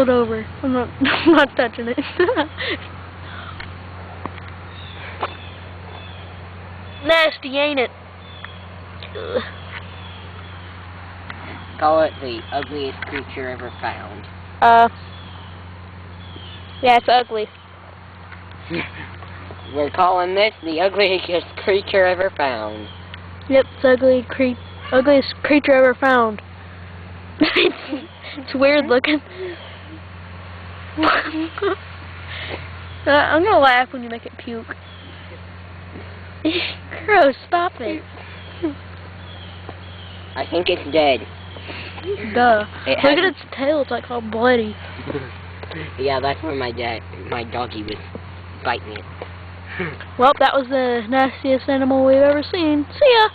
it over. I'm not I'm not touching it. Nasty, ain't it? Ugh. Call it the ugliest creature ever found. Yeah, it's ugly. We're calling this the ugliest creature ever found. Yep, it's ugliest creature ever found. It's weird looking. I'm gonna laugh when you make it puke. Gross, stop it. I think it's dead. Duh. Look at its tail, it's like all bloody. Yeah, that's where my doggy was biting it. Well, that was the nastiest animal we've ever seen. See ya!